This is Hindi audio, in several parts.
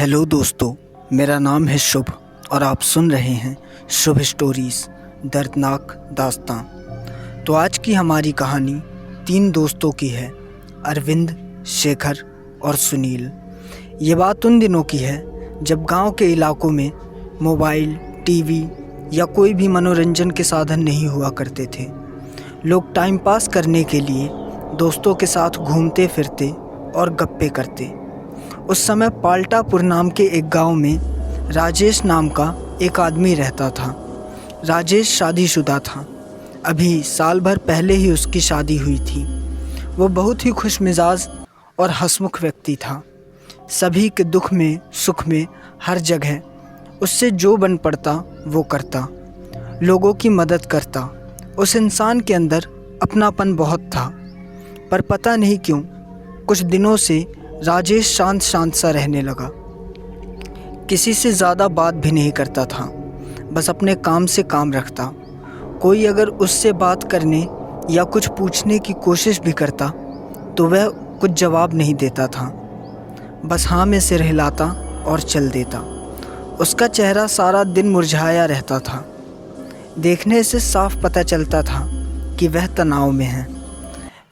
हेलो दोस्तों, मेरा नाम है शुभ और आप सुन रहे हैं शुभ स्टोरीज़ दर्दनाक दास्तां। तो आज की हमारी कहानी 3 दोस्तों की है, अरविंद, शेखर और सुनील। ये बात उन दिनों की है जब गांव के इलाकों में मोबाइल, टीवी या कोई भी मनोरंजन के साधन नहीं हुआ करते थे। लोग टाइम पास करने के लिए दोस्तों के साथ घूमते फिरते और गप्पे करते। उस समय पाल्टापुर नाम के एक गांव में राजेश नाम का एक आदमी रहता था। राजेश शादीशुदा था। अभी साल भर पहले ही उसकी शादी हुई थी। वो बहुत ही खुशमिजाज और हंसमुख व्यक्ति था। सभी के दुख में सुख में हर जगह उससे जो बन पड़ता वो करता, लोगों की मदद करता। उस इंसान के अंदर अपनापन बहुत था। पर पता नहीं क्यों कुछ दिनों से राजेश शांत शांत सा रहने लगा। किसी से ज़्यादा बात भी नहीं करता था, बस अपने काम से काम रखता। कोई अगर उससे बात करने या कुछ पूछने की कोशिश भी करता तो वह कुछ जवाब नहीं देता था, बस हाँ में सिर हिलाता और चल देता। उसका चेहरा सारा दिन मुरझाया रहता था। देखने से साफ पता चलता था कि वह तनाव में है।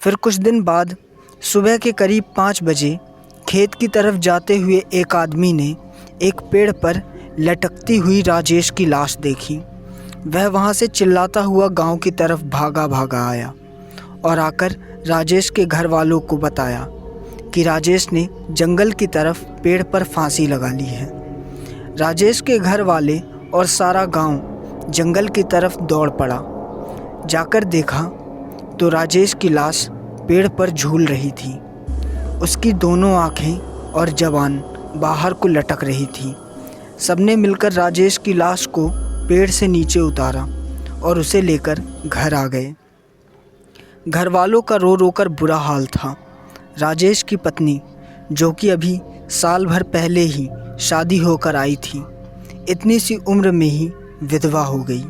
फिर कुछ दिन बाद सुबह के करीब 5 बजे खेत की तरफ जाते हुए एक आदमी ने एक पेड़ पर लटकती हुई राजेश की लाश देखी। वह वहां से चिल्लाता हुआ गांव की तरफ भागा आया और आकर राजेश के घर वालों को बताया कि राजेश ने जंगल की तरफ पेड़ पर फांसी लगा ली है। राजेश के घर वाले और सारा गांव जंगल की तरफ दौड़ पड़ा। जाकर देखा तो राजेश की लाश पेड़ पर झूल रही थी। उसकी दोनों आँखें और जबान बाहर को लटक रही थी। सबने मिलकर राजेश की लाश को पेड़ से नीचे उतारा और उसे लेकर घर आ गए। घर वालों का रो रो कर बुरा हाल था। राजेश की पत्नी, जो कि अभी साल भर पहले ही शादी होकर आई थी, इतनी सी उम्र में ही विधवा हो गई।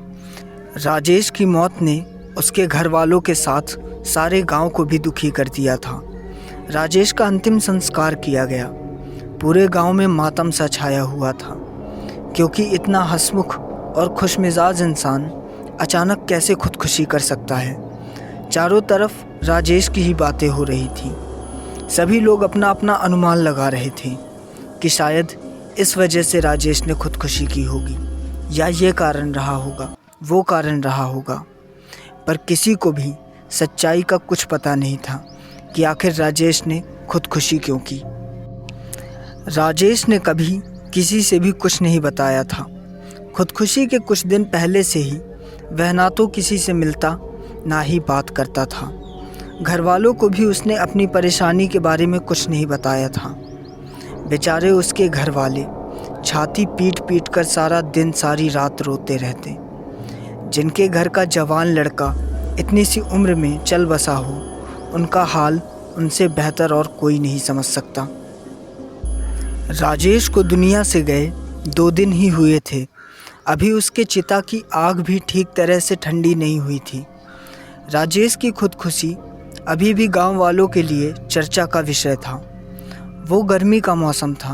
राजेश की मौत ने उसके घर वालों के साथ सारे गांव को भी दुखी कर दिया था। राजेश का अंतिम संस्कार किया गया। पूरे गांव में मातम सा छाया हुआ था, क्योंकि इतना हंसमुख और खुशमिजाज इंसान अचानक कैसे खुदकुशी कर सकता है। चारों तरफ राजेश की ही बातें हो रही थी। सभी लोग अपना अपना अनुमान लगा रहे थे कि शायद इस वजह से राजेश ने खुदकुशी की होगी, या ये कारण रहा होगा, वो कारण रहा होगा। पर किसी को भी सच्चाई का कुछ पता नहीं था कि आखिर राजेश ने खुदकुशी क्यों की। राजेश ने कभी किसी से भी कुछ नहीं बताया था। खुदकुशी के कुछ दिन पहले से ही वह ना तो किसी से मिलता ना ही बात करता था। घर वालों को भी उसने अपनी परेशानी के बारे में कुछ नहीं बताया था। बेचारे उसके घर वाले छाती पीट पीट कर सारा दिन सारी रात रोते रहते। जिनके घर का जवान लड़का इतनी सी उम्र में चल बसा हो, उनका हाल उनसे बेहतर और कोई नहीं समझ सकता। राजेश को दुनिया से गए 2 दिन ही हुए थे। अभी उसके चिता की आग भी ठीक तरह से ठंडी नहीं हुई थी। राजेश की खुदकुशी अभी भी गांव वालों के लिए चर्चा का विषय था। वो गर्मी का मौसम था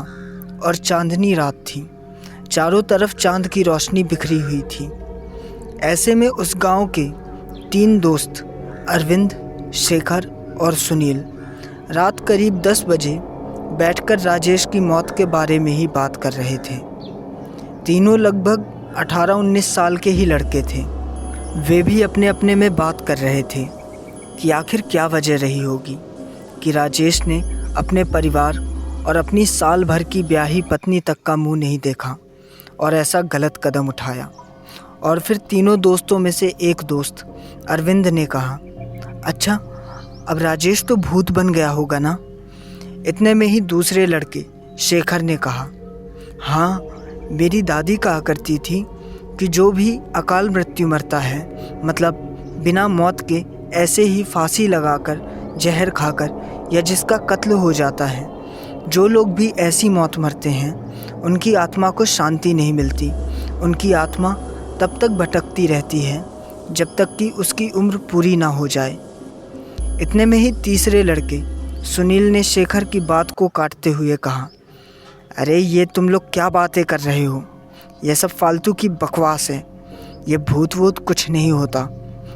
और चांदनी रात थी। चारों तरफ चांद की रोशनी बिखरी हुई थी। ऐसे में उस गांव के 3 दोस्त, अरविंद, शेखर और सुनील, रात करीब 10 बजे बैठकर राजेश की मौत के बारे में ही बात कर रहे थे। तीनों लगभग 18-19 साल के ही लड़के थे। वे भी अपने अपने में बात कर रहे थे कि आखिर क्या वजह रही होगी कि राजेश ने अपने परिवार और अपनी साल भर की ब्याही पत्नी तक का मुंह नहीं देखा और ऐसा गलत कदम उठाया। और फिर तीनों दोस्तों में से एक दोस्त अरविंद ने कहा, अच्छा, अब राजेश तो भूत बन गया होगा ना। इतने में ही दूसरे लड़के शेखर ने कहा, हाँ, मेरी दादी कहा करती थी कि जो भी अकाल मृत्यु मरता है, मतलब बिना मौत के ऐसे ही फांसी लगाकर, जहर खाकर, या जिसका कत्ल हो जाता है, जो लोग भी ऐसी मौत मरते हैं उनकी आत्मा को शांति नहीं मिलती। उनकी आत्मा तब तक भटकती रहती है जब तक कि उसकी उम्र पूरी ना हो जाए। इतने में ही तीसरे लड़के सुनील ने शेखर की बात को काटते हुए कहा, अरे ये तुम लोग क्या बातें कर रहे हो? ये सब फालतू की बकवास है। ये भूत वूत कुछ नहीं होता,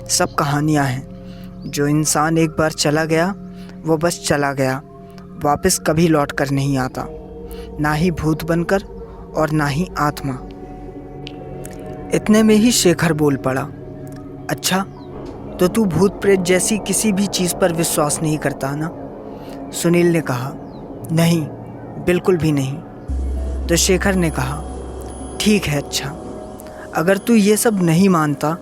सब कहानियाँ हैं। जो इंसान एक बार चला गया वो बस चला गया, वापस कभी लौट कर नहीं आता, ना ही भूत बनकर और ना ही आत्मा। इतने में ही शेखर बोल पड़ा, अच्छा तो तू भूत प्रेत जैसी किसी भी चीज़ पर विश्वास नहीं करता ना? सुनील ने कहा, नहीं, बिल्कुल भी नहीं। तो शेखर ने कहा, ठीक है, अच्छा अगर तू ये सब नहीं मानता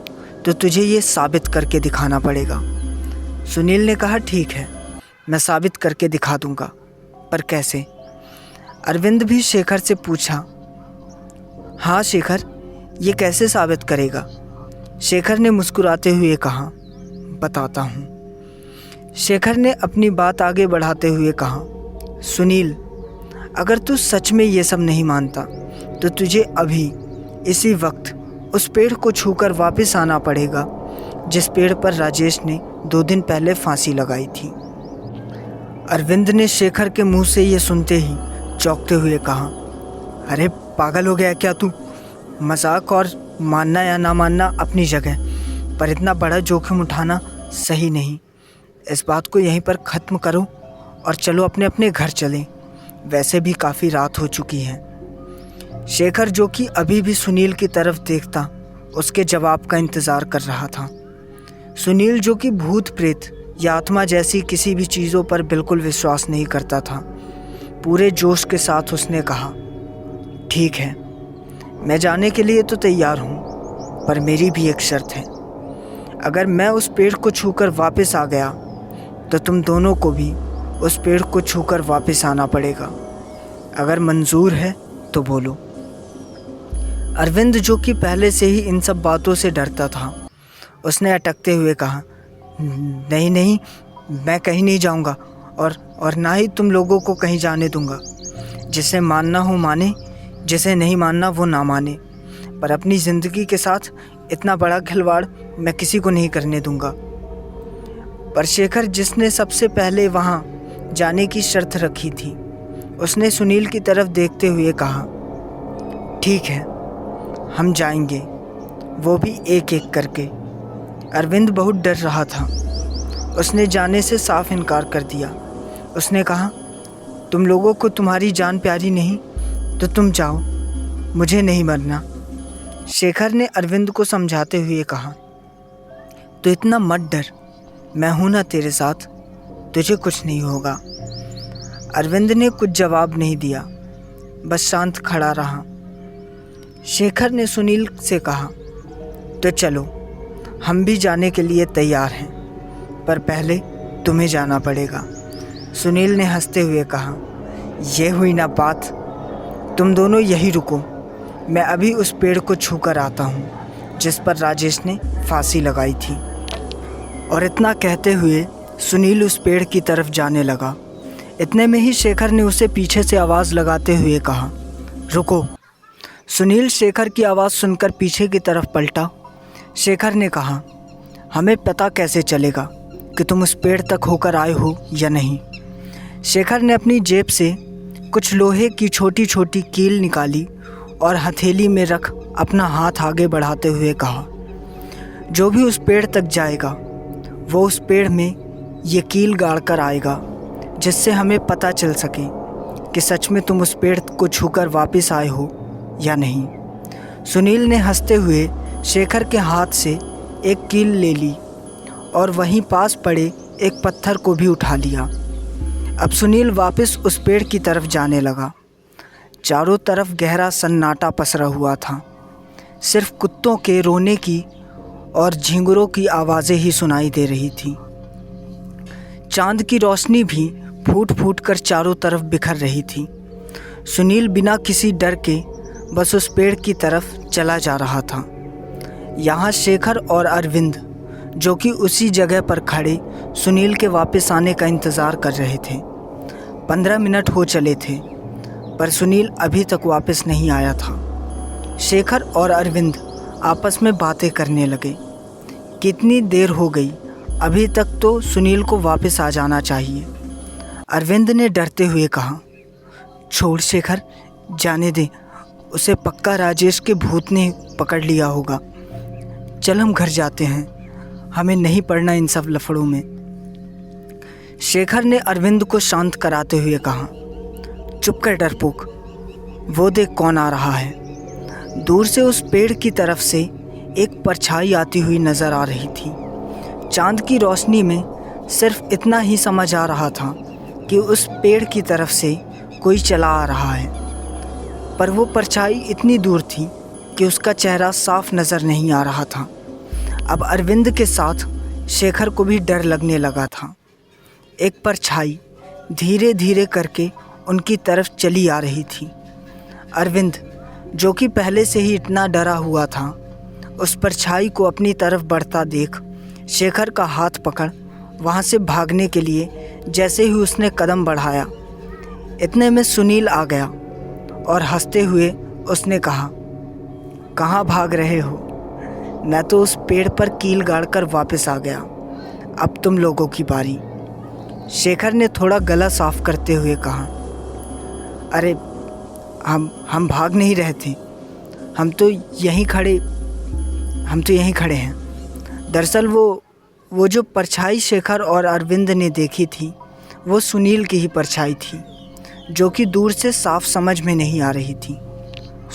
तो तुझे ये साबित करके दिखाना पड़ेगा। सुनील ने कहा, ठीक है, मैं साबित करके दिखा दूंगा, पर कैसे? अरविंद भी शेखर से पूछा, हाँ शेखर, ये कैसे साबित करेगा? शेखर ने मुस्कुराते हुए कहा, बताता हूँ। शेखर ने अपनी बात आगे बढ़ाते हुए कहा, सुनील, अगर तू सच में ये सब नहीं मानता तो तुझे अभी इसी वक्त उस पेड़ को छूकर वापस आना पड़ेगा जिस पेड़ पर राजेश ने 2 दिन पहले फांसी लगाई थी। अरविंद ने शेखर के मुंह से ये सुनते ही चौंकते हुए कहा, अरे पागल हो गया क्या तू? मजाक और मानना या ना मानना अपनी जगह, पर इतना बड़ा जोखिम उठाना सही नहीं। इस बात को यहीं पर ख़त्म करो और चलो अपने अपने घर चलें, वैसे भी काफ़ी रात हो चुकी है। शेखर, जो कि अभी भी सुनील की तरफ देखता, उसके जवाब का इंतज़ार कर रहा था। सुनील, जो कि भूत प्रेत या आत्मा जैसी किसी भी चीज़ों पर बिल्कुल विश्वास नहीं करता था, पूरे जोश के साथ उसने कहा, ठीक है, मैं जाने के लिए तो तैयार हूँ, पर मेरी भी एक शर्त है। अगर मैं उस पेड़ को छूकर वापस आ गया तो तुम दोनों को भी उस पेड़ को छूकर वापस आना पड़ेगा। अगर मंजूर है तो बोलो। अरविंद, जो कि पहले से ही इन सब बातों से डरता था, उसने अटकते हुए कहा, नहीं नहीं, मैं कहीं नहीं जाऊंगा और ना ही तुम लोगों को कहीं जाने दूंगा। जिसे मानना हो माने, जिसे नहीं मानना वो ना माने, पर अपनी ज़िंदगी के साथ इतना बड़ा खिलवाड़ मैं किसी को नहीं करने दूंगा। पर शेखर, जिसने सबसे पहले वहाँ जाने की शर्त रखी थी, उसने सुनील की तरफ देखते हुए कहा, ठीक है, हम जाएंगे, वो भी एक एक करके। अरविंद बहुत डर रहा था, उसने जाने से साफ इनकार कर दिया। उसने कहा, तुम लोगों को तुम्हारी जान प्यारी नहीं तो तुम जाओ, मुझे नहीं मरना। शेखर ने अरविंद को समझाते हुए कहा, तो इतना मत डर, मैं हूं ना तेरे साथ, तुझे कुछ नहीं होगा। अरविंद ने कुछ जवाब नहीं दिया, बस शांत खड़ा रहा। शेखर ने सुनील से कहा, तो चलो, हम भी जाने के लिए तैयार हैं, पर पहले तुम्हें जाना पड़ेगा। सुनील ने हंसते हुए कहा, यह हुई ना बात, तुम दोनों यही रुको, मैं अभी उस पेड़ को छूकर आता हूँ जिस पर राजेश ने फांसी लगाई थी। और इतना कहते हुए सुनील उस पेड़ की तरफ जाने लगा। इतने में ही शेखर ने उसे पीछे से आवाज़ लगाते हुए कहा, रुको। सुनील शेखर की आवाज़ सुनकर पीछे की तरफ पलटा। शेखर ने कहा, हमें पता कैसे चलेगा कि तुम उस पेड़ तक होकर आए हो या नहीं? शेखर ने अपनी जेब से कुछ लोहे की छोटी छोटी कील निकाली और हथेली में रख अपना हाथ आगे बढ़ाते हुए कहा, जो भी उस पेड़ तक जाएगा वो उस पेड़ में ये कील गाड़ कर आएगा, जिससे हमें पता चल सके कि सच में तुम उस पेड़ को छूकर वापस आए हो या नहीं। सुनील ने हंसते हुए शेखर के हाथ से एक कील ले ली और वहीं पास पड़े एक पत्थर को भी उठा लिया। अब सुनील वापस उस पेड़ की तरफ जाने लगा। चारों तरफ गहरा सन्नाटा पसरा हुआ था, सिर्फ कुत्तों के रोने की और झींगुरों की आवाज़ें ही सुनाई दे रही थी। चांद की रोशनी भी फूट फूट कर चारों तरफ बिखर रही थी। सुनील बिना किसी डर के बस उस पेड़ की तरफ चला जा रहा था। यहाँ शेखर और अरविंद, जो कि उसी जगह पर खड़े सुनील के वापस आने का इंतज़ार कर रहे थे। 15 मिनट हो चले थे, पर सुनील अभी तक वापस नहीं आया था। शेखर और अरविंद आपस में बातें करने लगे। कितनी देर हो गई, अभी तक तो सुनील को वापस आ जाना चाहिए। अरविंद ने डरते हुए कहा, छोड़ शेखर, जाने दे, उसे पक्का राजेश के भूत ने पकड़ लिया होगा। चल हम घर जाते हैं, हमें नहीं पड़ना इन सब लफड़ों में। शेखर ने अरविंद को शांत कराते हुए कहा, चुप कर डरपोक, वो देख कौन आ रहा है। दूर से उस पेड़ की तरफ से एक परछाई आती हुई नज़र आ रही थी। चांद की रोशनी में सिर्फ इतना ही समझ आ रहा था कि उस पेड़ की तरफ से कोई चला आ रहा है, पर वो परछाई इतनी दूर थी कि उसका चेहरा साफ नज़र नहीं आ रहा था। अब अरविंद के साथ शेखर को भी डर लगने लगा था। एक परछाई धीरे धीरे करके उनकी तरफ चली आ रही थी। अरविंद, जो कि पहले से ही इतना डरा हुआ था, उस परछाई को अपनी तरफ बढ़ता देख शेखर का हाथ पकड़ वहाँ से भागने के लिए जैसे ही उसने कदम बढ़ाया, इतने में सुनील आ गया और हंसते हुए उसने कहा, कहाँ भाग रहे हो? मैं तो उस पेड़ पर कील गाड़कर वापस आ गया, अब तुम लोगों की बारी। शेखर ने थोड़ा गला साफ करते हुए कहा, अरे हम भाग नहीं रहे थे, हम तो यहीं खड़े हैं। दरअसल वो जो परछाई शेखर और अरविंद ने देखी थी, वो सुनील की ही परछाई थी, जो कि दूर से साफ समझ में नहीं आ रही थी।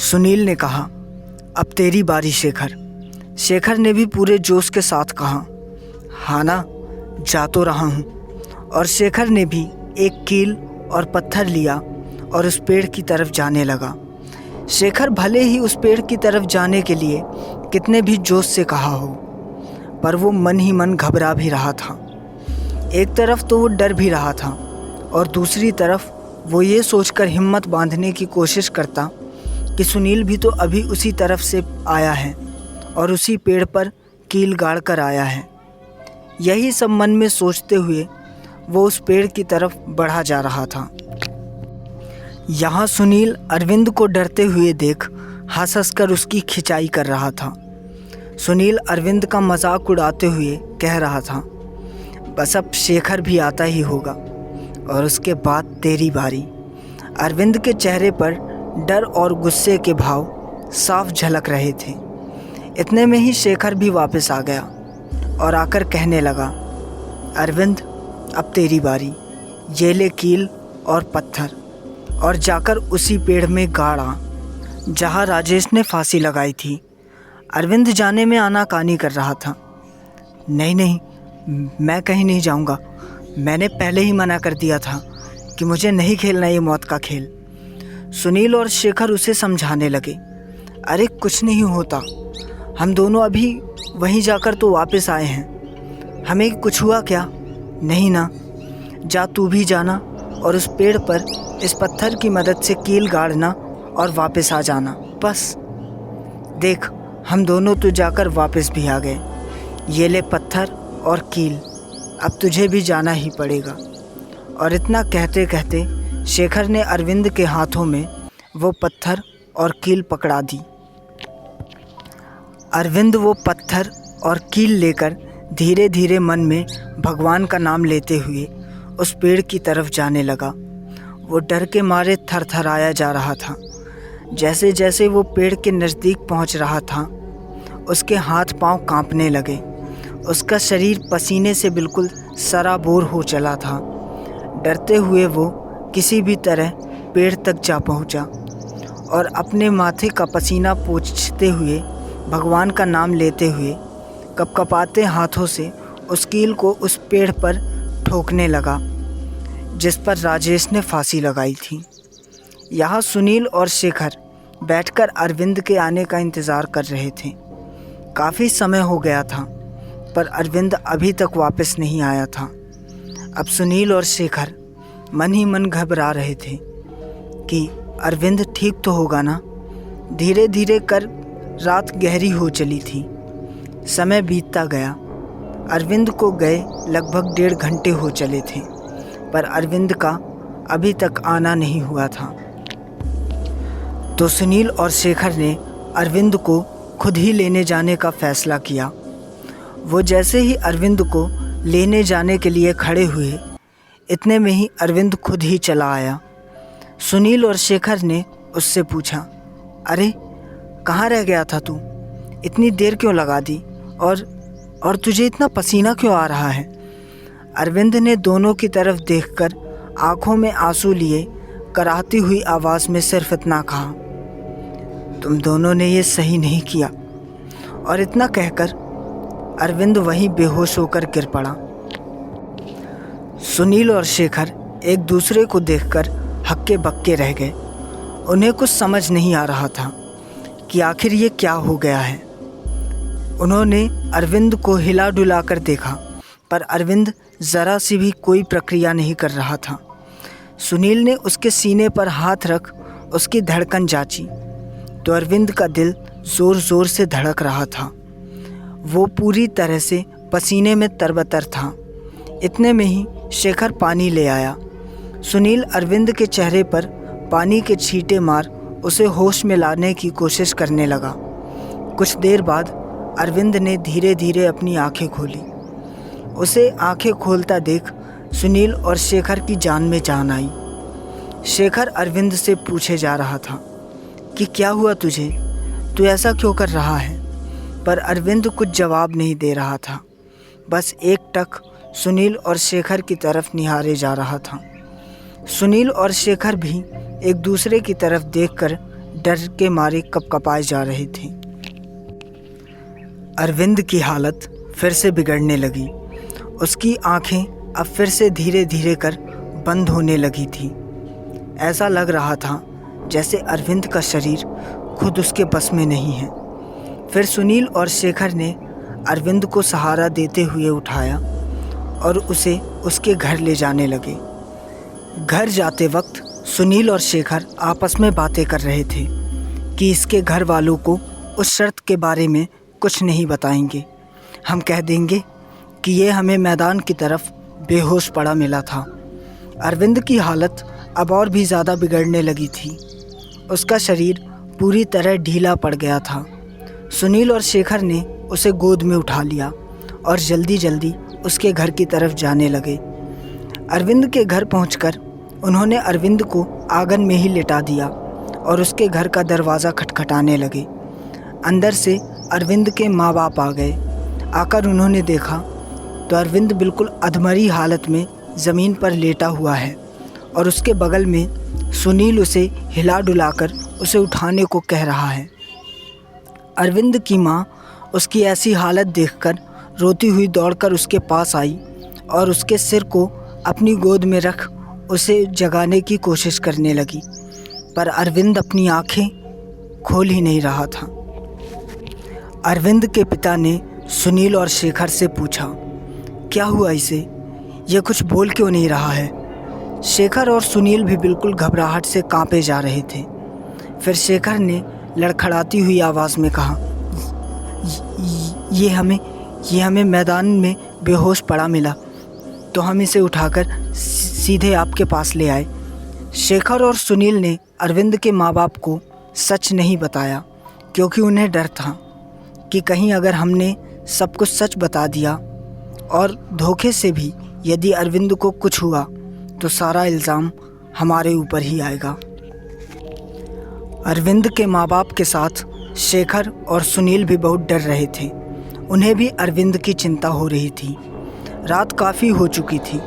सुनील ने कहा, अब तेरी बारी शेखर। शेखर ने भी पूरे जोश के साथ कहा, हाँ ना, जा तो रहा हूँ। और शेखर ने भी एक कील और पत्थर लिया और उस पेड़ की तरफ जाने लगा। शेखर भले ही उस पेड़ की तरफ जाने के लिए कितने भी जोश से कहा हो, पर वो मन ही मन घबरा भी रहा था। एक तरफ तो वो डर भी रहा था और दूसरी तरफ वो ये सोचकर हिम्मत बांधने की कोशिश करता कि सुनील भी तो अभी उसी तरफ से आया है और उसी पेड़ पर कील गाड़ कर आया है। यही सब मन में सोचते हुए वो उस पेड़ की तरफ बढ़ा जा रहा था। यहाँ सुनील अरविंद को डरते हुए देख हंस हंस कर उसकी खिंचाई कर रहा था। सुनील अरविंद का मजाक उड़ाते हुए कह रहा था, बस अब शेखर भी आता ही होगा और उसके बाद तेरी बारी। अरविंद के चेहरे पर डर और गुस्से के भाव साफ झलक रहे थे। इतने में ही शेखर भी वापस आ गया और आकर कहने लगा, अरविंद, अब तेरी बारी, ये ले कील और पत्थर और जाकर उसी पेड़ में गाड़ा जहाँ राजेश ने फांसी लगाई थी। अरविंद जाने में आनाकानी कर रहा था। नहीं, मैं कहीं नहीं जाऊँगा, मैंने पहले ही मना कर दिया था कि मुझे नहीं खेलना ये मौत का खेल। सुनील और शेखर उसे समझाने लगे, अरे कुछ नहीं होता, हम दोनों अभी वहीं जाकर तो वापस आए हैं, हमें कुछ हुआ क्या? नहीं ना, जा तू भी जाना और उस पेड़ पर इस पत्थर की मदद से कील गाड़ना और वापस आ जाना, बस। देख, हम दोनों तो जाकर वापस भी आ गए। ये ले पत्थर और कील, अब तुझे भी जाना ही पड़ेगा। और इतना कहते कहते शेखर ने अरविंद के हाथों में वो पत्थर और कील पकड़ा दी। अरविंद वो पत्थर और कील लेकर धीरे धीरे मन में भगवान का नाम लेते हुए उस पेड़ की तरफ जाने लगा। वो डर के मारे थरथराया जा रहा था। जैसे जैसे वो पेड़ के नज़दीक पहुंच रहा था, उसके हाथ पांव कांपने लगे। उसका शरीर पसीने से बिल्कुल सराबोर हो चला था। डरते हुए वो किसी भी तरह पेड़ तक जा पहुंचा और अपने माथे का पसीना पोंछते हुए, भगवान का नाम लेते हुए, कपकपाते हाथों से उस कील को उस पेड़ पर ठोकने लगा जिस पर राजेश ने फांसी लगाई थी। यहाँ सुनील और शेखर बैठकर अरविंद के आने का इंतज़ार कर रहे थे। काफ़ी समय हो गया था, पर अरविंद अभी तक वापस नहीं आया था। अब सुनील और शेखर मन ही मन घबरा रहे थे कि अरविंद ठीक तो होगा ना। धीरे धीरे कर रात गहरी हो चली थी। समय बीतता गया। अरविंद को गए लगभग 1.5 घंटे हो चले थे, पर अरविंद का अभी तक आना नहीं हुआ था। तो सुनील और शेखर ने अरविंद को खुद ही लेने जाने का फ़ैसला किया। वो जैसे ही अरविंद को लेने जाने के लिए खड़े हुए, इतने में ही अरविंद खुद ही चला आया। सुनील और शेखर ने उससे पूछा, अरे कहाँ रह गया था तू? इतनी देर क्यों लगा दी? और तुझे इतना पसीना क्यों आ रहा है? अरविंद ने दोनों की तरफ देखकर आंखों में आंसू लिए कराहती हुई आवाज़ में सिर्फ इतना कहा, तुम दोनों ने ये सही नहीं किया। और इतना कहकर अरविंद वहीं बेहोश होकर गिर पड़ा। सुनील और शेखर एक दूसरे को देखकर हक्के बक्के रह गए। उन्हें कुछ समझ नहीं आ रहा था कि आखिर ये क्या हो गया है। उन्होंने अरविंद को हिला डुला कर देखा, पर अरविंद ज़रा सी भी कोई प्रक्रिया नहीं कर रहा था। सुनील ने उसके सीने पर हाथ रख उसकी धड़कन जांची तो अरविंद का दिल ज़ोर ज़ोर से धड़क रहा था। वो पूरी तरह से पसीने में तरबतर था। इतने में ही शेखर पानी ले आया। सुनील अरविंद के चेहरे पर पानी के छींटे मार उसे होश में लाने की कोशिश करने लगा। कुछ देर बाद अरविंद ने धीरे धीरे अपनी आंखें खोली। उसे आंखें खोलता देख सुनील और शेखर की जान में जान आई। शेखर अरविंद से पूछे जा रहा था कि क्या हुआ तुझे, तू ऐसा क्यों कर रहा है? पर अरविंद कुछ जवाब नहीं दे रहा था, बस एकटक सुनील और शेखर की तरफ निहारे जा रहा था। सुनील और शेखर भी एक दूसरे की तरफ देखकर डर के मारे कँपकँपाए जा रहे थे। अरविंद की हालत फिर से बिगड़ने लगी। उसकी आंखें अब फिर से धीरे धीरे कर बंद होने लगी थी। ऐसा लग रहा था जैसे अरविंद का शरीर खुद उसके बस में नहीं है। फिर सुनील और शेखर ने अरविंद को सहारा देते हुए उठाया और उसे उसके घर ले जाने लगे। घर जाते वक्त सुनील और शेखर आपस में बातें कर रहे थे कि इसके घर वालों को उस शर्त के बारे में कुछ नहीं बताएंगे। हम कह देंगे कि ये हमें मैदान की तरफ बेहोश पड़ा मिला था। अरविंद की हालत अब और भी ज़्यादा बिगड़ने लगी थी। उसका शरीर पूरी तरह ढीला पड़ गया था। सुनील और शेखर ने उसे गोद में उठा लिया और जल्दी जल्दी उसके घर की तरफ जाने लगे। अरविंद के घर पहुंचकर उन्होंने अरविंद को आंगन में ही लिटा दिया और उसके घर का दरवाज़ा खटखटाने लगे। अंदर से अरविंद के माँ बाप आ गए। आकर उन्होंने देखा तो अरविंद बिल्कुल अधमरी हालत में ज़मीन पर लेटा हुआ है और उसके बगल में सुनील उसे हिला डुलाकर उसे उठाने को कह रहा है। अरविंद की माँ उसकी ऐसी हालत देखकर रोती हुई दौड़कर उसके पास आई और उसके सिर को अपनी गोद में रख उसे जगाने की कोशिश करने लगी, पर अरविंद अपनी आंखें खोल ही नहीं रहा था। अरविंद के पिता ने सुनील और शेखर से पूछा, क्या हुआ इसे? यह कुछ बोल क्यों नहीं रहा है? शेखर और सुनील भी बिल्कुल घबराहट से कांपे जा रहे थे। फिर शेखर ने लड़खड़ाती हुई आवाज़ में कहा, ये हमें मैदान में बेहोश पड़ा मिला, तो हम इसे उठाकर सीधे आपके पास ले आए। शेखर और सुनील ने अरविंद के माँ बाप को सच नहीं बताया, क्योंकि उन्हें डर था कि कहीं अगर हमने सब कुछ सच बता दिया और धोखे से भी यदि अरविंद को कुछ हुआ तो सारा इल्ज़ाम हमारे ऊपर ही आएगा। अरविंद के माँ बाप के साथ शेखर और सुनील भी बहुत डर रहे थे। उन्हें भी अरविंद की चिंता हो रही थी। रात काफ़ी हो चुकी थी,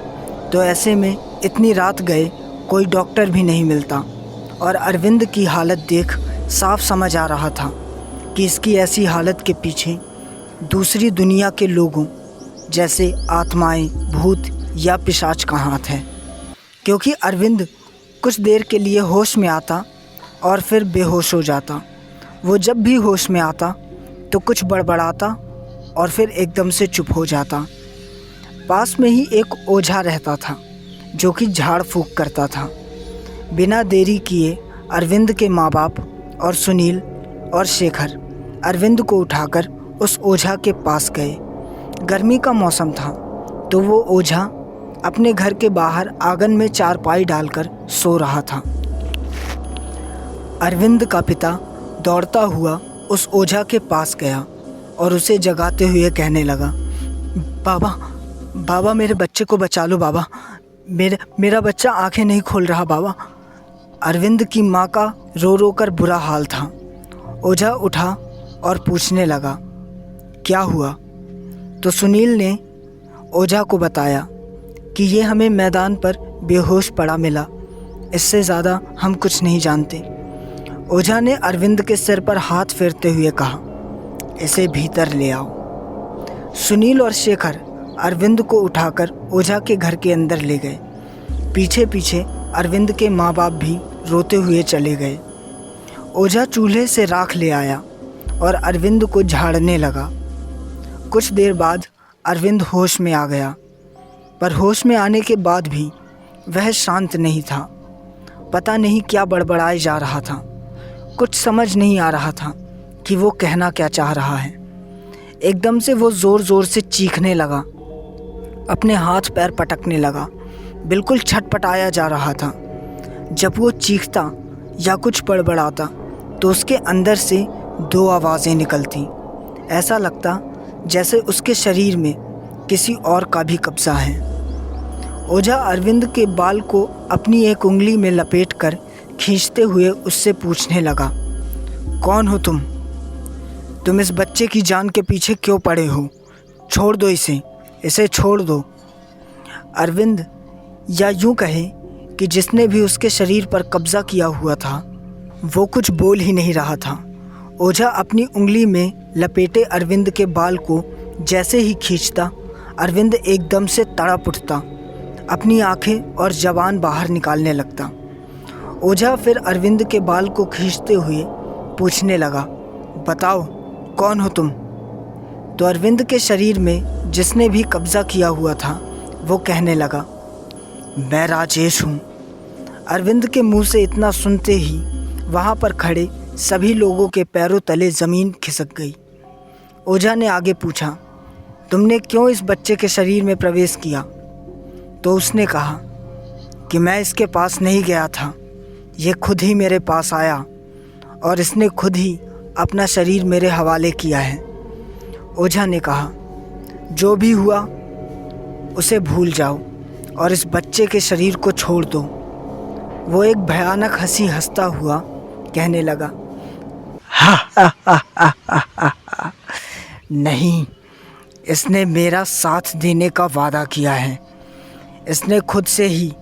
तो ऐसे में इतनी रात गए कोई डॉक्टर भी नहीं मिलता और अरविंद की हालत देख साफ समझ आ रहा था कि इसकी ऐसी हालत के पीछे दूसरी दुनिया के लोगों जैसे आत्माएं, भूत या पिशाच का हाथ है। क्योंकि अरविंद कुछ देर के लिए होश में आता और फिर बेहोश हो जाता। वो जब भी होश में आता तो कुछ बड़बड़ाता और फिर एकदम से चुप हो जाता। पास में ही एक ओझा रहता था जो कि झाड़ फूंक करता था। बिना देरी किए अरविंद के माँ बाप और सुनील और शेखर अरविंद को उठाकर उस ओझा के पास गए। गर्मी का मौसम था, तो वो ओझा अपने घर के बाहर आंगन में चारपाई डालकर सो रहा था। अरविंद का पिता दौड़ता हुआ उस ओझा के पास गया और उसे जगाते हुए कहने लगा, बाबा मेरे बच्चे को बचा लो बाबा, मेरा बच्चा आंखें नहीं खोल रहा बाबा। अरविंद की माँ का रो रो कर बुरा हाल था। ओझा उठा और पूछने लगा, क्या हुआ? तो सुनील ने ओझा को बताया कि ये हमें मैदान पर बेहोश पड़ा मिला, इससे ज़्यादा हम कुछ नहीं जानते। ओझा ने अरविंद के सिर पर हाथ फेरते हुए कहा, इसे भीतर ले आओ। सुनील और शेखर अरविंद को उठाकर ओझा के घर के अंदर ले गए। पीछे पीछे अरविंद के माँ बाप भी रोते हुए चले गए। ओझा चूल्हे से राख ले आया और अरविंद को झाड़ने लगा। कुछ देर बाद अरविंद होश में आ गया, पर होश में आने के बाद भी वह शांत नहीं था। पता नहीं क्या बड़बड़ाए जा रहा था। कुछ समझ नहीं आ रहा था कि वो कहना क्या चाह रहा है। एकदम से वो ज़ोर ज़ोर से चीखने लगा, अपने हाथ पैर पटकने लगा, बिल्कुल छटपटाया जा रहा था। जब वो चीखता या कुछ बड़बड़ाता तो उसके अंदर से दो आवाज़ें निकलती। ऐसा लगता जैसे उसके शरीर में किसी और का भी कब्जा है। ओझा अरविंद के बाल को अपनी एक उंगली में लपेटकर खींचते हुए उससे पूछने लगा, कौन हो तुम? तुम इस बच्चे की जान के पीछे क्यों पड़े हो? छोड़ दो इसे छोड़ दो। अरविंद, या यूँ कहे कि जिसने भी उसके शरीर पर कब्जा किया हुआ था, वो कुछ बोल ही नहीं रहा था। ओझा अपनी उंगली में लपेटे अरविंद के बाल को जैसे ही खींचता, अरविंद एकदम से तड़प उठता, अपनी आंखें और जबान बाहर निकालने लगता। ओझा फिर अरविंद के बाल को खींचते हुए पूछने लगा, बताओ कौन हो तुम? तो अरविंद के शरीर में जिसने भी कब्जा किया हुआ था वो कहने लगा, मैं राजेश हूँ। अरविंद के मुंह से इतना सुनते ही वहाँ पर खड़े सभी लोगों के पैरों तले ज़मीन खिसक गई। ओझा ने आगे पूछा, तुमने क्यों इस बच्चे के शरीर में प्रवेश किया? तो उसने कहा कि मैं इसके पास नहीं गया था, ये खुद ही मेरे पास आया और इसने खुद ही अपना शरीर मेरे हवाले किया है। ओझा ने कहा, जो भी हुआ उसे भूल जाओ और इस बच्चे के शरीर को छोड़ दो। वो एक भयानक हंसी हंसता हुआ कहने लगा, हा हा हा हा हा हा, नहीं, इसने मेरा साथ देने का वादा किया है। इसने खुद से ही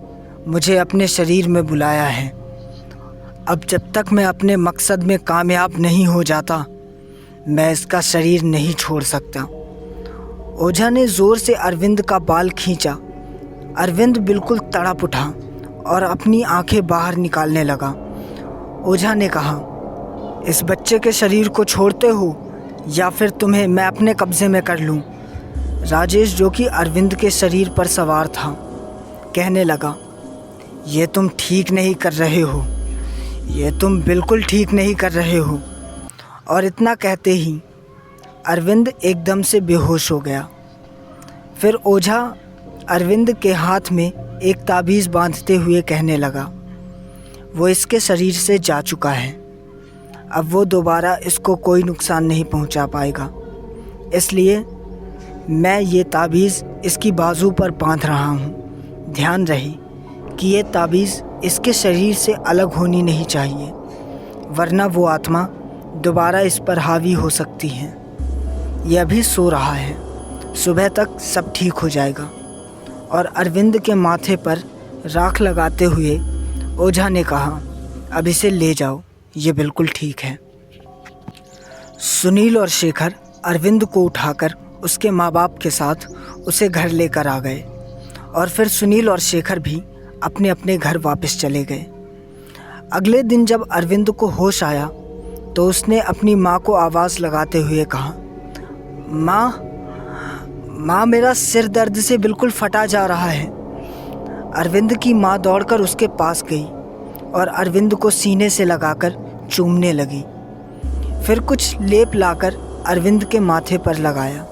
मुझे अपने शरीर में बुलाया है। अब जब तक मैं अपने मकसद में कामयाब नहीं हो जाता, मैं इसका शरीर नहीं छोड़ सकता। ओझा ने ज़ोर से अरविंद का बाल खींचा। अरविंद बिल्कुल तड़प उठा और अपनी आंखें बाहर निकालने लगा। ओझा ने कहा, इस बच्चे के शरीर को छोड़ते हो या फिर तुम्हें मैं अपने कब्ज़े में कर लूँ? राजेश, जो कि अरविंद के शरीर पर सवार था, कहने लगा, ये तुम ठीक नहीं कर रहे हो, ये तुम बिल्कुल ठीक नहीं कर रहे हो। और इतना कहते ही अरविंद एकदम से बेहोश हो गया। फिर ओझा अरविंद के हाथ में एक ताबीज़ बांधते हुए कहने लगा, वो इसके शरीर से जा चुका है, अब वो दोबारा इसको कोई नुकसान नहीं पहुंचा पाएगा। इसलिए मैं ये ताबीज़ इसकी बाजू पर बांध रहा हूँ। ध्यान रहे कि ये ताबीज़ इसके शरीर से अलग होनी नहीं चाहिए, वरना वो आत्मा दोबारा इस पर हावी हो सकती है। यह अभी सो रहा है, सुबह तक सब ठीक हो जाएगा। और अरविंद के माथे पर राख लगाते हुए ओझा ने कहा, अब इसे ले जाओ, ये बिल्कुल ठीक है। सुनील और शेखर अरविंद को उठाकर उसके माँ बाप के साथ उसे घर लेकर आ गए और फिर सुनील और शेखर भी अपने अपने घर वापस चले गए। अगले दिन जब अरविंद को होश आया तो उसने अपनी माँ को आवाज़ लगाते हुए कहा, माँ, मेरा सिर दर्द से बिल्कुल फटा जा रहा है। अरविंद की माँ दौड़कर उसके पास गई और अरविंद को सीने से लगाकर चूमने लगी। फिर कुछ लेप लाकर अरविंद के माथे पर लगाया।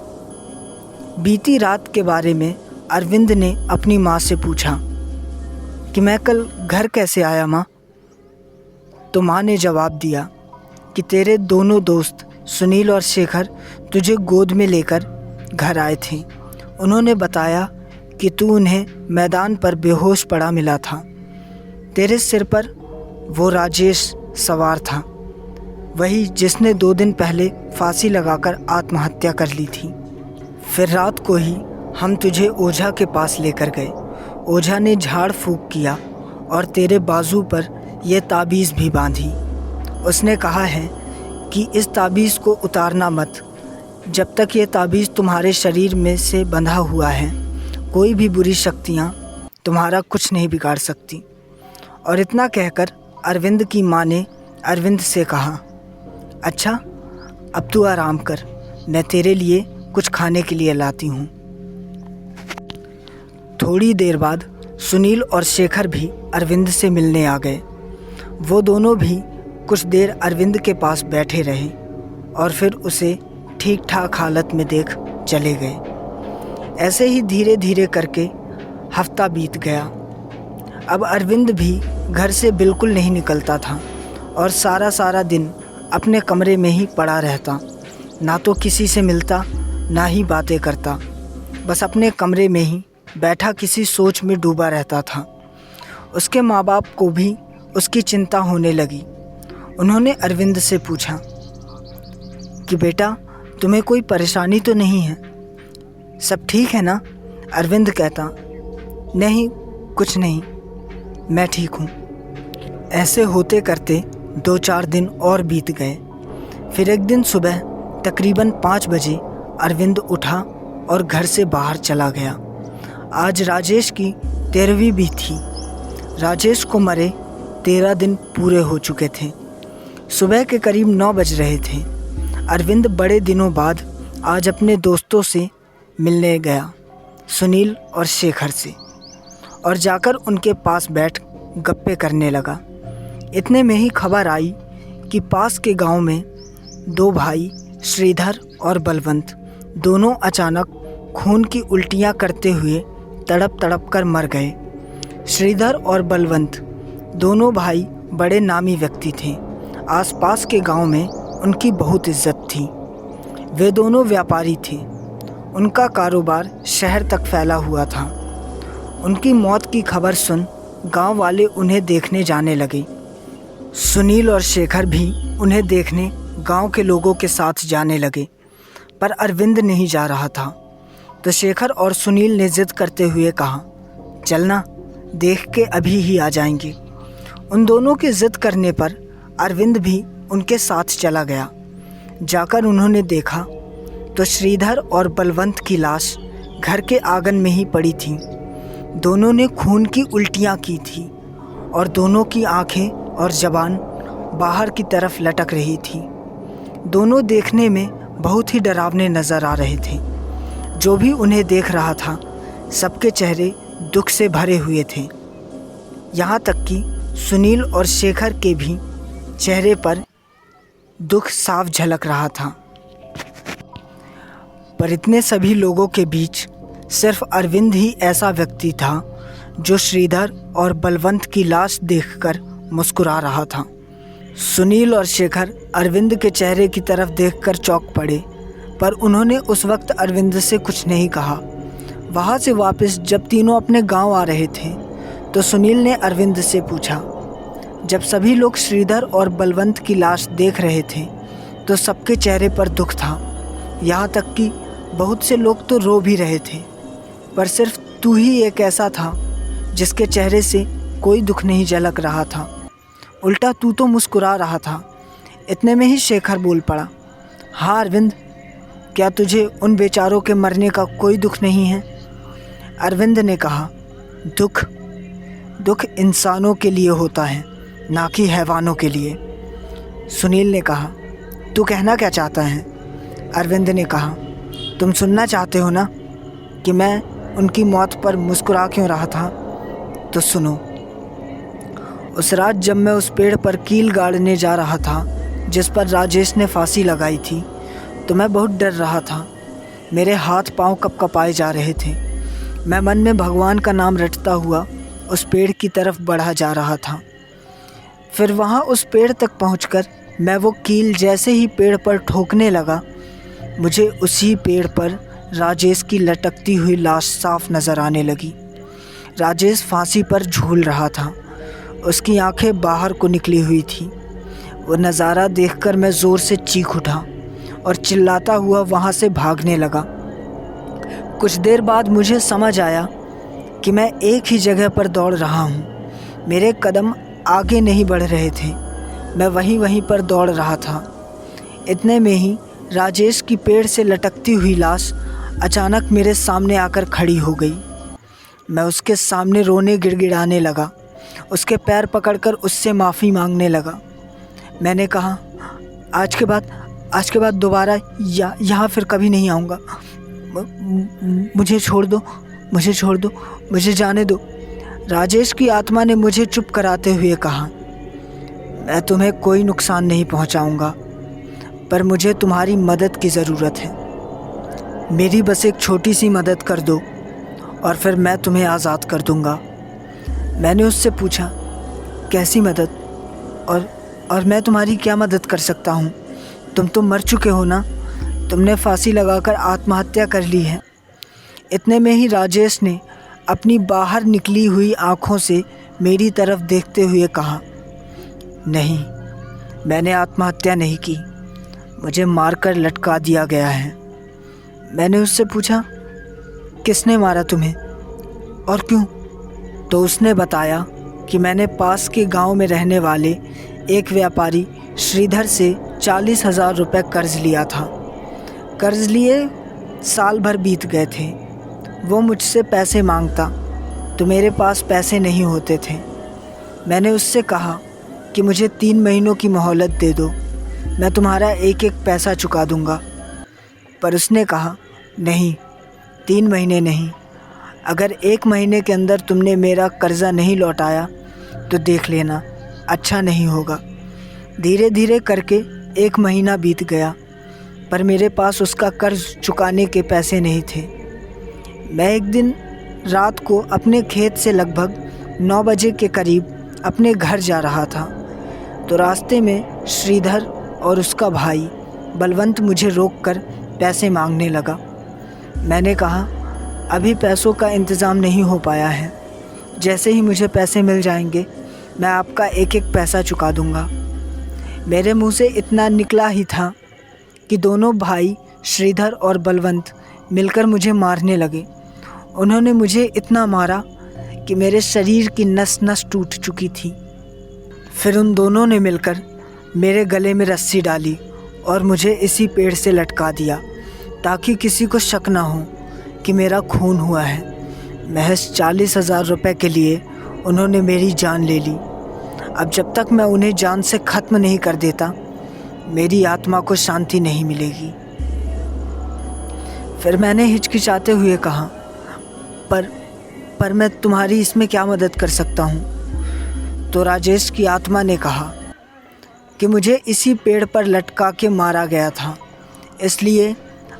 बीती रात के बारे में अरविंद ने अपनी माँ से पूछा कि मैं कल घर कैसे आया माँ? तो माँ ने जवाब दिया कि तेरे दोनों दोस्त सुनील और शेखर तुझे गोद में लेकर घर आए थे। उन्होंने बताया कि तू उन्हें मैदान पर बेहोश पड़ा मिला था। तेरे सिर पर वो राजेश सवार था, वही जिसने 2 दिन पहले फांसी लगाकर आत्महत्या कर ली थी। फिर रात को ही हम तुझे ओझा के पास लेकर गए। ओझा ने झाड़ फूंक किया और तेरे बाजू पर यह ताबीज़ भी बांधी। उसने कहा है कि इस ताबीज़ को उतारना मत। जब तक ये ताबीज़ तुम्हारे शरीर में से बंधा हुआ है, कोई भी बुरी शक्तियाँ तुम्हारा कुछ नहीं बिगाड़ सकती। और इतना कहकर अरविंद की माँ ने अरविंद से कहा, अच्छा अब तू आराम कर, मैं तेरे लिए कुछ खाने के लिए लाती हूँ। थोड़ी देर बाद सुनील और शेखर भी अरविंद से मिलने आ गए। वो दोनों भी कुछ देर अरविंद के पास बैठे रहे और फिर उसे ठीक ठाक हालत में देख चले गए। ऐसे ही धीरे धीरे करके हफ्ता बीत गया। अब अरविंद भी घर से बिल्कुल नहीं निकलता था और सारा दिन अपने कमरे में ही पड़ा रहता। ना तो किसी से मिलता, ना ही बातें करता, बस अपने कमरे में ही बैठा किसी सोच में डूबा रहता था। उसके माँ बाप को भी उसकी चिंता होने लगी। उन्होंने अरविंद से पूछा कि बेटा, तुम्हें कोई परेशानी तो नहीं है? सब ठीक है ना? अरविंद कहता, नहीं, कुछ नहीं, मैं ठीक हूँ। ऐसे होते करते 2-4 दिन और बीत गए। फिर एक दिन सुबह तकरीबन 5 बजे अरविंद उठा और घर से बाहर चला गया। आज राजेश की 13वीं भी थी। राजेश को मरे 13 दिन पूरे हो चुके थे। सुबह के करीब 9 बज रहे थे। अरविंद बड़े दिनों बाद आज अपने दोस्तों से मिलने गया, सुनील और शेखर से, और जाकर उनके पास बैठ गप्पे करने लगा। इतने में ही खबर आई कि पास के गांव में 2 भाई श्रीधर और बलवंत दोनों अचानक खून की उल्टियां करते हुए तड़प तड़प कर मर गए। श्रीधर और बलवंत दोनों भाई बड़े नामी व्यक्ति थे। आसपास के गांव में उनकी बहुत इज्जत थी। वे दोनों व्यापारी थे। उनका कारोबार शहर तक फैला हुआ था। उनकी मौत की खबर सुन गांव वाले उन्हें देखने जाने लगे। सुनील और शेखर भी उन्हें देखने गांव के लोगों के साथ जाने लगे, पर अरविंद नहीं जा रहा था। तो शेखर और सुनील ने जिद करते हुए कहा, चलना, देख के अभी ही आ जाएंगे। उन दोनों की जिद करने पर अरविंद भी उनके साथ चला गया। जाकर उन्होंने देखा तो श्रीधर और बलवंत की लाश घर के आंगन में ही पड़ी थी। दोनों ने खून की उल्टियां की थी और दोनों की आंखें और ज़बान बाहर की तरफ लटक रही थी। दोनों देखने में बहुत ही डरावने नज़र आ रहे थे। जो भी उन्हें देख रहा था, सबके चेहरे दुख से भरे हुए थे। यहाँ तक कि सुनील और शेखर के भी चेहरे पर दुख साफ झलक रहा था। पर इतने सभी लोगों के बीच सिर्फ अरविंद ही ऐसा व्यक्ति था जो श्रीधर और बलवंत की लाश देखकर मुस्कुरा रहा था। सुनील और शेखर अरविंद के चेहरे की तरफ देखकर चौंक पड़े, पर उन्होंने उस वक्त अरविंद से कुछ नहीं कहा। वहाँ से वापस जब तीनों अपने गांव आ रहे थे तो सुनील ने अरविंद से पूछा, जब सभी लोग श्रीधर और बलवंत की लाश देख रहे थे तो सबके चेहरे पर दुख था। यहाँ तक कि बहुत से लोग तो रो भी रहे थे, पर सिर्फ तू ही एक ऐसा था जिसके चेहरे से कोई दुख नहीं झलक रहा था। उल्टा तू तो मुस्कुरा रहा था। इतने में ही शेखर बोल पड़ा, हाँ अरविंद, क्या तुझे उन बेचारों के मरने का कोई दुख नहीं है? अरविंद ने कहा, दुख इंसानों के लिए होता है, ना कि हैवानों के लिए। सुनील ने कहा, तू कहना क्या चाहता है? अरविंद ने कहा, तुम सुनना चाहते हो ना कि मैं उनकी मौत पर मुस्कुरा क्यों रहा था? तो सुनो। उस रात जब मैं उस पेड़ पर कील गाड़ने जा रहा था जिस पर राजेश ने फांसी लगाई थी, तो मैं बहुत डर रहा था। मेरे हाथ पांव कँपाए जा रहे थे। मैं मन में भगवान का नाम रटता हुआ उस पेड़ की तरफ बढ़ा जा रहा था। फिर वहाँ उस पेड़ तक पहुँचकर मैं वो कील जैसे ही पेड़ पर ठोकने लगा, मुझे उसी पेड़ पर राजेश की लटकती हुई लाश साफ नज़र आने लगी। राजेश फांसी पर झूल रहा था। उसकी आंखें बाहर को निकली हुई थी। वो नज़ारा देखकर मैं ज़ोर से चीख उठा और चिल्लाता हुआ वहाँ से भागने लगा। कुछ देर बाद मुझे समझ आया कि मैं एक ही जगह पर दौड़ रहा हूँ। मेरे कदम आगे नहीं बढ़ रहे थे, मैं वहीं पर दौड़ रहा था। इतने में ही राजेश की पेड़ से लटकती हुई लाश अचानक मेरे सामने आकर खड़ी हो गई। मैं उसके सामने रोने गिड़गिड़ाने लगा, उसके पैर पकड़कर उससे माफ़ी मांगने लगा। मैंने कहा, आज के बाद दोबारा यहाँ फिर कभी नहीं आऊँगा। मुझे छोड़ दो, मुझे जाने दो। राजेश की आत्मा ने मुझे चुप कराते हुए कहा, मैं तुम्हें कोई नुकसान नहीं पहुँचाऊँगा, पर मुझे तुम्हारी मदद की ज़रूरत है। मेरी बस एक छोटी सी मदद कर दो और फिर मैं तुम्हें आज़ाद कर दूँगा। मैंने उससे पूछा, कैसी मदद? और मैं तुम्हारी क्या मदद कर सकता हूँ? तुम तो मर चुके हो ना, तुमने फांसी लगाकर आत्महत्या कर ली है। इतने में ही राजेश ने अपनी बाहर निकली हुई आँखों से मेरी तरफ देखते हुए कहा, नहीं, मैंने आत्महत्या नहीं की, मुझे मारकर लटका दिया गया है। मैंने उससे पूछा, किसने मारा तुम्हें और क्यों? तो उसने बताया कि मैंने पास के गांव में रहने वाले एक व्यापारी श्रीधर से 40,000 रुपये कर्ज लिया था। कर्ज लिए साल भर बीत गए थे। वो मुझसे पैसे मांगता तो मेरे पास पैसे नहीं होते थे। मैंने उससे कहा कि मुझे 3 महीनों की मोहलत दे दो, मैं तुम्हारा एक एक पैसा चुका दूंगा। पर उसने कहा, नहीं, 3 महीने नहीं, अगर 1 महीने के अंदर तुमने मेरा कर्ज़ा नहीं लौटाया तो देख लेना, अच्छा नहीं होगा। धीरे धीरे करके 1 महीना बीत गया, पर मेरे पास उसका कर्ज चुकाने के पैसे नहीं थे। मैं एक दिन रात को अपने खेत से लगभग 9 बजे के करीब अपने घर जा रहा था, तो रास्ते में श्रीधर और उसका भाई बलवंत मुझे रोककर पैसे मांगने लगा। मैंने कहा, अभी पैसों का इंतज़ाम नहीं हो पाया है, जैसे ही मुझे पैसे मिल जाएंगे मैं आपका एक एक पैसा चुका दूंगा। मेरे मुंह से इतना निकला ही था कि दोनों भाई श्रीधर और बलवंत मिलकर मुझे मारने लगे। उन्होंने मुझे इतना मारा कि मेरे शरीर की नस नस टूट चुकी थी। फिर उन दोनों ने मिलकर मेरे गले में रस्सी डाली और मुझे इसी पेड़ से लटका दिया ताकि किसी को शक ना हो कि मेरा खून हुआ है। महज 40,000 रुपये के लिए उन्होंने मेरी जान ले ली। अब जब तक मैं उन्हें जान से ख़त्म नहीं कर देता, मेरी आत्मा को शांति नहीं मिलेगी। फिर मैंने हिचकिचाते हुए कहा, पर मैं तुम्हारी इसमें क्या मदद कर सकता हूँ? तो राजेश की आत्मा ने कहा कि मुझे इसी पेड़ पर लटका के मारा गया था, इसलिए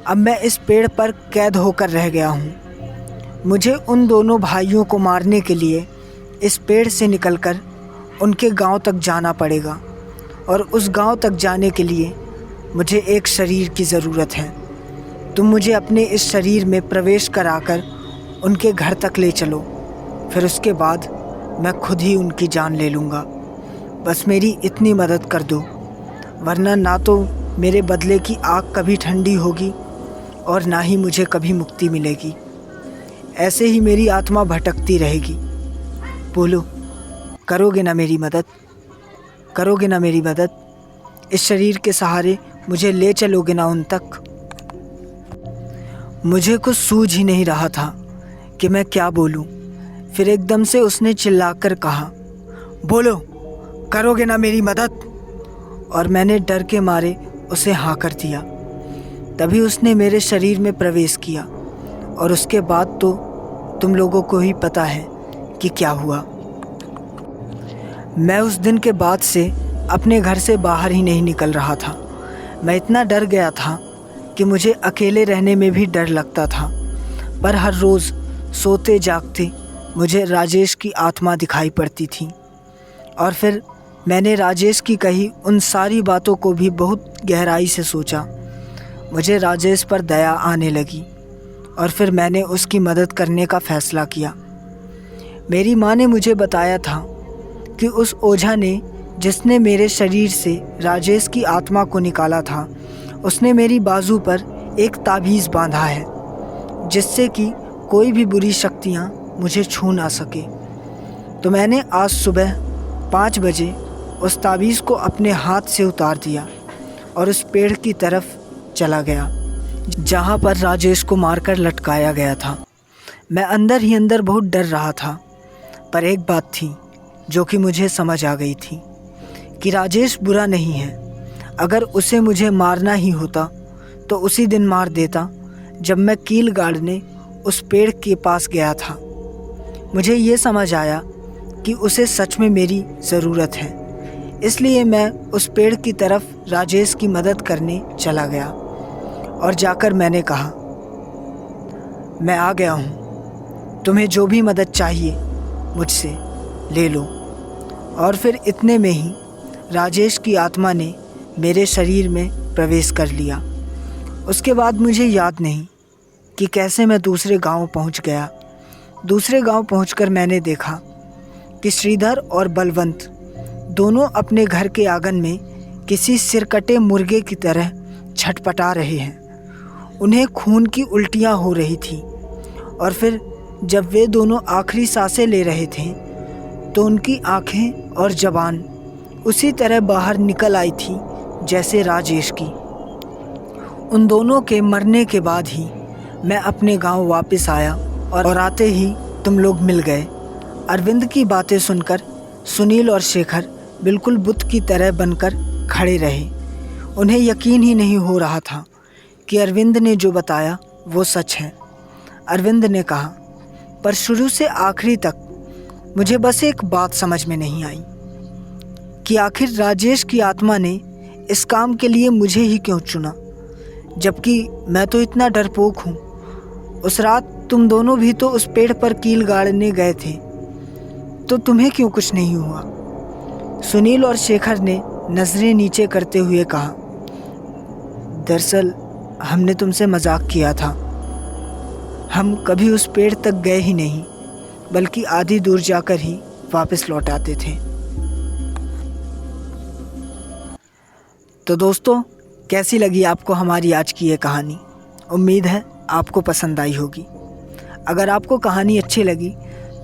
अब मैं इस पेड़ पर कैद होकर रह गया हूँ। मुझे उन दोनों भाइयों को मारने के लिए इस पेड़ से निकलकर उनके गांव तक जाना पड़ेगा, और उस गांव तक जाने के लिए मुझे एक शरीर की ज़रूरत है। तुम मुझे अपने इस शरीर में प्रवेश कराकर उनके घर तक ले चलो, फिर उसके बाद मैं खुद ही उनकी जान ले लूँगा। बस मेरी इतनी मदद कर दो, वरना ना तो मेरे बदले की आग कभी ठंडी होगी और ना ही मुझे कभी मुक्ति मिलेगी। ऐसे ही मेरी आत्मा भटकती रहेगी। बोलो, करोगे ना मेरी मदद? करोगे ना मेरी मदद? इस शरीर के सहारे मुझे ले चलोगे ना उन तक? मुझे कुछ सूझ ही नहीं रहा था कि मैं क्या बोलूं। फिर एकदम से उसने चिल्लाकर कहा, बोलो, करोगे ना मेरी मदद? और मैंने डर के मारे उसे हाँ कर दिया। तभी उसने मेरे शरीर में प्रवेश किया, और उसके बाद तो तुम लोगों को ही पता है कि क्या हुआ। मैं उस दिन के बाद से अपने घर से बाहर ही नहीं निकल रहा था। मैं इतना डर गया था कि मुझे अकेले रहने में भी डर लगता था। पर हर रोज़ सोते जागते मुझे राजेश की आत्मा दिखाई पड़ती थी। और फिर मैंने राजेश की कही उन सारी बातों को भी बहुत गहराई से सोचा। मुझे राजेश पर दया आने लगी, और फिर मैंने उसकी मदद करने का फ़ैसला किया। मेरी माँ ने मुझे बताया था कि उस ओझा ने जिसने मेरे शरीर से राजेश की आत्मा को निकाला था, उसने मेरी बाजू पर एक ताबीज़ बांधा है जिससे कि कोई भी बुरी शक्तियाँ मुझे छू ना सके। तो मैंने आज सुबह 5 बजे उस ताबीज़ को अपने हाथ से उतार दिया और उस पेड़ की तरफ चला गया जहाँ पर राजेश को मारकर लटकाया गया था। मैं अंदर ही अंदर बहुत डर रहा था, पर एक बात थी जो कि मुझे समझ आ गई थी कि राजेश बुरा नहीं है। अगर उसे मुझे मारना ही होता तो उसी दिन मार देता जब मैं कील गाड़ने उस पेड़ के पास गया था। मुझे ये समझ आया कि उसे सच में मेरी ज़रूरत है, इसलिए मैं उस पेड़ की तरफ राजेश की मदद करने चला गया और जाकर मैंने कहा, मैं आ गया हूँ, तुम्हें जो भी मदद चाहिए मुझसे ले लो। और फिर इतने में ही राजेश की आत्मा ने मेरे शरीर में प्रवेश कर लिया। उसके बाद मुझे याद नहीं कि कैसे मैं दूसरे गांव पहुंच गया। दूसरे गांव पहुंचकर मैंने देखा कि श्रीधर और बलवंत दोनों अपने घर के आंगन में किसी सिरकटे मुर्गे की तरह छटपटा रहे हैं। उन्हें खून की उल्टियां हो रही थी और फिर जब वे दोनों आखिरी सांसें ले रहे थे तो उनकी आंखें और ज़बान उसी तरह बाहर निकल आई थी जैसे राजेश की। उन दोनों के मरने के बाद ही मैं अपने गांव वापस आया और आते ही तुम लोग मिल गए। अरविंद की बातें सुनकर सुनील और शेखर बिल्कुल बुत की तरह बनकर खड़े रहे। उन्हें यकीन ही नहीं हो रहा था कि अरविंद ने जो बताया वो सच है। अरविंद ने कहा, पर शुरू से आखिरी तक मुझे बस एक बात समझ में नहीं आई कि आखिर राजेश की आत्मा ने इस काम के लिए मुझे ही क्यों चुना, जबकि मैं तो इतना डरपोक हूँ। उस रात तुम दोनों भी तो उस पेड़ पर कील गाड़ने गए थे, तो तुम्हें क्यों कुछ नहीं हुआ? सुनील और शेखर ने नज़रें नीचे करते हुए कहा, दरअसल हमने तुमसे मजाक किया था। हम कभी उस पेड़ तक गए ही नहीं, बल्कि आधी दूर जाकर ही वापस लौट आते थे। तो दोस्तों, कैसी लगी आपको हमारी आज की ये कहानी? उम्मीद है आपको पसंद आई होगी। अगर आपको कहानी अच्छी लगी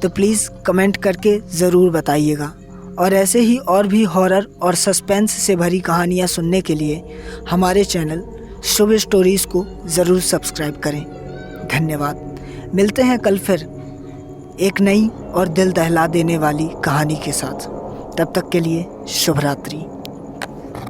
तो प्लीज़ कमेंट करके ज़रूर बताइएगा, और ऐसे ही और भी हॉरर और सस्पेंस से भरी कहानियाँ सुनने के लिए हमारे चैनल शुभ स्टोरीज़ को ज़रूर सब्सक्राइब करें। धन्यवाद। मिलते हैं कल फिर एक नई और दिल दहला देने वाली कहानी के साथ। तब तक के लिए शुभ रात्रि।